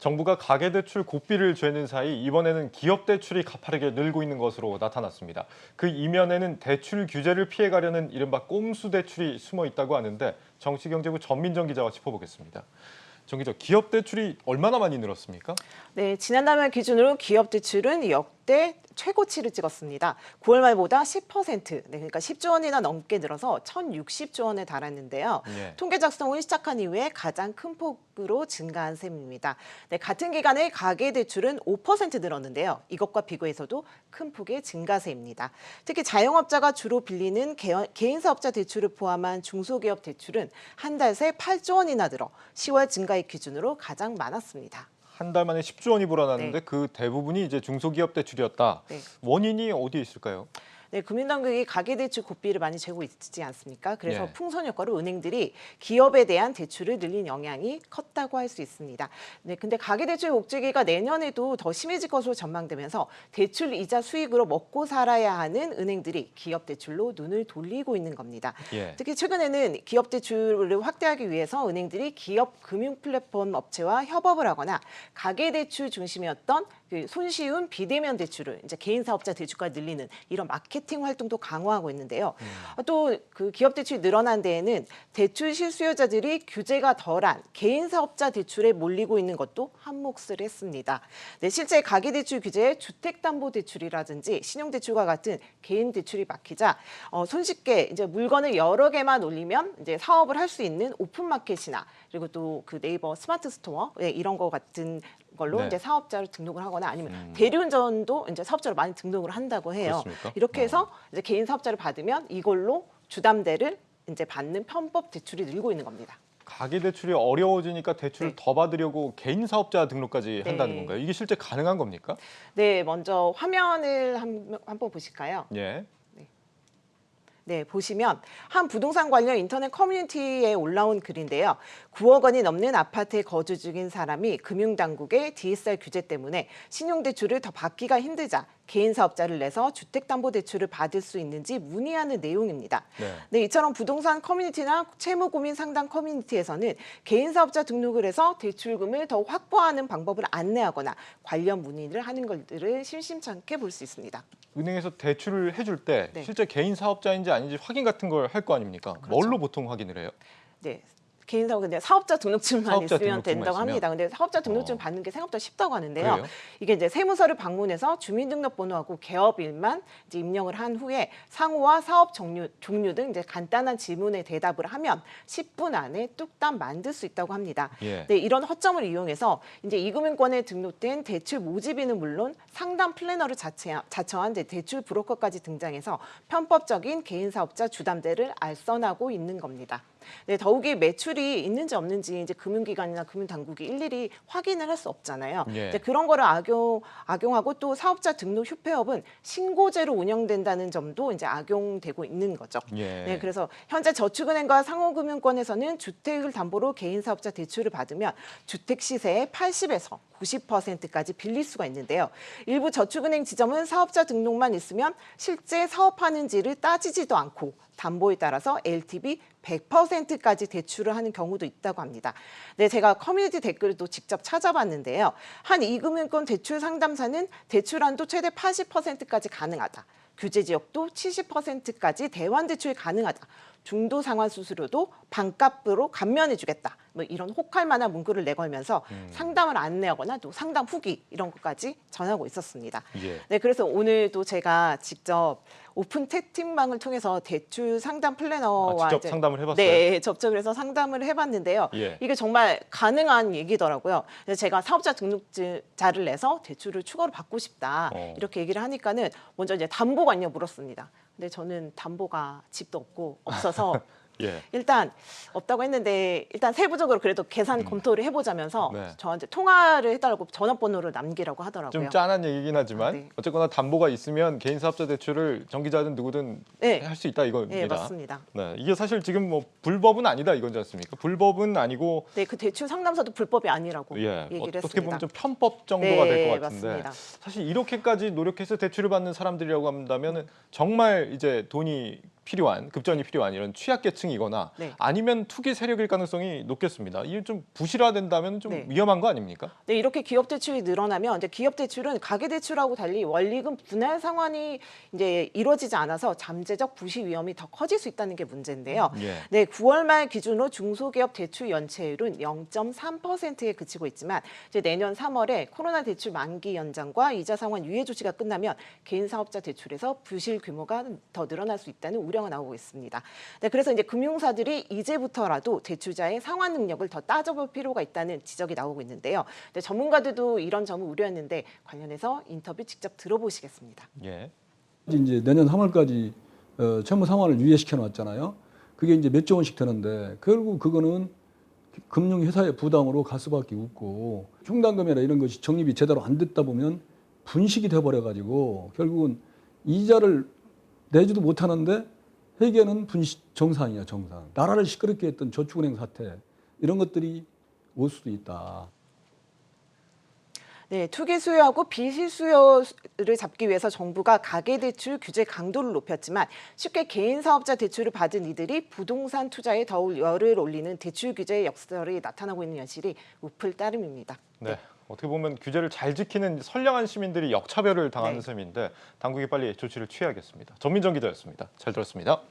정부가 가계대출 고삐를 죄는 사이 이번에는 기업 대출이 가파르게 늘고 있는 것으로 나타났습니다. 그 이면에는 대출 규제를 피해가려는 이른바 꼼수 대출이 숨어 있다고 하는데 정치경제부 전민정 기자와 짚어보겠습니다. 정 기자, 기업 대출이 얼마나 많이 늘었습니까? 네, 지난달 말 기준으로 기업 대출은 역대 최고치를 찍었습니다. 9월 말보다 10%, 그러니까 10조 원이나 넘게 늘어서 1,060조 원에 달했는데요. 예. 통계 작성을 시작한 이후에 가장 큰 폭으로 증가한 셈입니다. 네, 같은 기간에 가계대출은 5% 늘었는데요. 이것과 비교해서도 큰 폭의 증가세입니다. 특히 자영업자가 주로 빌리는 개인사업자 대출을 포함한 중소기업 대출은 한 달 새 8조 원이나 늘어 10월 증가액 기준으로 가장 많았습니다. 한 달 만에 10조 원이 불어났는데 네. 그 대부분이 이제 중소기업 대출이었다. 네. 원인이 어디에 있을까요? 네, 금융당국이 가계대출 고삐를 많이 재고 있지 않습니까? 그래서 예. 풍선 효과로 은행들이 기업에 대한 대출을 늘린 영향이 컸다고 할 수 있습니다. 네, 근데 가계대출 목적기가 내년에도 더 심해질 것으로 전망되면서 대출 이자 수익으로 먹고 살아야 하는 은행들이 기업 대출로 눈을 돌리고 있는 겁니다. 예. 특히 최근에는 기업 대출을 확대하기 위해서 은행들이 기업 금융 플랫폼 업체와 협업을 하거나 가계대출 중심이었던 그 손쉬운 비대면 대출을 이제 개인 사업자 대출까지 늘리는 이런 마케팅 활동도 강화하고 있는데요. 또 그 기업 대출이 늘어난 데에는 대출 실수요자들이 규제가 덜한 개인 사업자 대출에 몰리고 있는 것도 한몫을 했습니다. 네, 실제 가계대출 규제에 주택담보대출이라든지 신용대출과 같은 개인 대출이 막히자 손쉽게 이제 물건을 여러 개만 올리면 이제 사업을 할 수 있는 오픈마켓이나 그리고 또 그 네이버 스마트 스토어 이런 거 같은 걸로 네. 이제 사업자를 등록을 하거나 아니면 대리운전도 이제 사업자로 많이 등록을 한다고 해요. 그렇습니까? 이렇게 해서 이제 개인 사업자를 받으면 이걸로 주담대를 이제 받는 편법 대출이 늘고 있는 겁니다. 가계대출이 어려워지니까 대출을 네. 더 받으려고 개인 사업자 등록까지 네. 한다는 건가요? 이게 실제 가능한 겁니까? 네, 먼저 화면을 한번 보실까요? 예. 네, 보시면 한 부동산 관련 인터넷 커뮤니티에 올라온 글인데요. 9억 원이 넘는 아파트에 거주 중인 사람이 금융당국의 DSR 규제 때문에 신용대출을 더 받기가 힘들자 개인 사업자를 내서 주택담보대출을 받을 수 있는지 문의하는 내용입니다. 네. 네, 이처럼 부동산 커뮤니티나 채무고민 상담 커뮤니티에서는 개인 사업자 등록을 해서 대출금을 더 확보하는 방법을 안내하거나 관련 문의를 하는 것들을 심심찮게 볼 수 있습니다. 은행에서 대출을 해줄 때 네. 실제 개인 사업자인지 아닌지 확인 같은 걸 할 거 아닙니까? 그렇죠. 뭘로 보통 확인을 해요? 네. 개인 사업 근데 사업자 등록증만 사업자 있으면 등록증만 된다고 있으면? 합니다. 근데 사업자 등록증 어. 받는 게 생각보다 쉽다고 하는데요. 그래요? 이게 이제 세무서를 방문해서 주민등록번호하고 개업일만 이제 입력을 한 후에 상호와 사업 종류 등 이제 간단한 질문에 대답을 하면 10분 안에 뚝딱 만들 수 있다고 합니다. 예. 네, 이런 허점을 이용해서 이제 이금융권에 등록된 대출 모집인은 물론 상담 플래너를 자처한 이제 대출 브로커까지 등장해서 편법적인 개인 사업자 주담대를 알선하고 있는 겁니다. 네, 더욱이 매출이 있는지 없는지 이제 금융기관이나 금융당국이 일일이 확인을 할 수 없잖아요. 예. 이제 그런 거를 악용하고 또 사업자 등록 휴폐업은 신고제로 운영된다는 점도 이제 악용되고 있는 거죠. 예. 네, 그래서 현재 저축은행과 상호금융권에서는 주택을 담보로 개인 사업자 대출을 받으면 주택 시세의 80에서 90%까지 빌릴 수가 있는데요. 일부 저축은행 지점은 사업자 등록만 있으면 실제 사업하는지를 따지지도 않고 담보에 따라서 LTV 100%까지 대출을 하는 경우도 있다고 합니다. 네, 제가 커뮤니티 댓글도 직접 찾아봤는데요. 한 이금융권 대출 상담사는 대출 한도 최대 80%까지 가능하다. 규제 지역도 70%까지 대환 대출이 가능하다. 중도 상환 수수료도 반값으로 감면해주겠다. 뭐 이런 혹할 만한 문구를 내걸면서 상담을 안내하거나 또 상담 후기 이런 것까지 전하고 있었습니다. 예. 네, 그래서 오늘도 제가 직접 오픈 채팅방을 통해서 대출 상담 플래너와 직접 상담을 해봤어요? 네, 접촉을 해서 상담을 해봤는데요. 예. 이게 정말 가능한 얘기더라고요. 그래서 제가 사업자 등록자를 내서 대출을 추가로 받고 싶다 이렇게 얘기를 하니까는 먼저 이제 담보가 있냐 물었습니다. 근데 저는 담보가 집도 없고 없어서 예. 일단 없다고 했는데 일단 세부적으로 그래도 계산 검토를 해보자면서 네. 저한테 통화를 해달라고 전화번호를 남기라고 하더라고요. 좀 짠한 얘기긴 하지만 네. 어쨌거나 담보가 있으면 개인 사업자 대출을 정 기자든 누구든 네. 할 수 있다 이겁니다. 네, 맞습니다. 네, 이게 사실 지금 뭐 불법은 아니다 이건지 않습니까? 불법은 아니고 네, 그 대출 상담사도 불법이 아니라고 예, 얘기를 어떻게 했습니다. 보면 좀 편법 정도가 네, 될 것 같은데 맞습니다. 사실 이렇게까지 노력해서 대출을 받는 사람들이라고 한다면 정말 이제 돈이 급전이 필요한 이런 취약계층이거나 네. 아니면 투기 세력일 가능성이 높겠습니다. 이게 좀 부실화된다면 좀 네. 위험한 거 아닙니까? 네, 이렇게 기업 대출이 늘어나면 이제 기업 대출은 가계 대출하고 달리 원리금 분할 상환이 이제 이루어지지 않아서 잠재적 부실 위험이 더 커질 수 있다는 게 문제인데요. 예. 네, 9월 말 기준으로 중소기업 대출 연체율은 0.3%에 그치고 있지만 이제 내년 3월에 코로나 대출 만기 연장과 이자 상환 유예 조치가 끝나면 개인 사업자 대출에서 부실 규모가 더 늘어날 수 있다는 우려가 나오고 있습니다. 네, 그래서 이제 금융사들이 이제부터라도 대출자의 상환 능력을 더 따져볼 필요가 있다는 지적이 나오고 있는데요. 네, 전문가들도 이런 점을 우려했는데 관련해서 인터뷰 직접 들어보시겠습니다. 예. 이제 내년 3월까지 채무 상환을 유예시켜 놨잖아요. 그게 이제 몇 조 원씩 되는데 결국 그거는 금융회사의 부담으로 갈 수밖에 없고 충당금이나 이런 것이 적립이 제대로 안 됐다 보면 분식이 돼버려 가지고 결국은 이자를 내지도 못하는데 회계는 분식 정상이야 정상. 나라를 시끄럽게 했던 저축은행 사태 이런 것들이 올 수도 있다. 네, 투기 수요하고 비실 수요를 잡기 위해서 정부가 가계대출 규제 강도를 높였지만 쉽게 개인 사업자 대출을 받은 이들이 부동산 투자에 더욱 열을 올리는 대출 규제의 역설이 나타나고 있는 현실이 우플 따름입니다. 네. 어떻게 보면 규제를 잘 지키는 선량한 시민들이 역차별을 당하는 네. 셈인데 당국이 빨리 조치를 취해야겠습니다. 전민정 기자였습니다. 잘 들었습니다.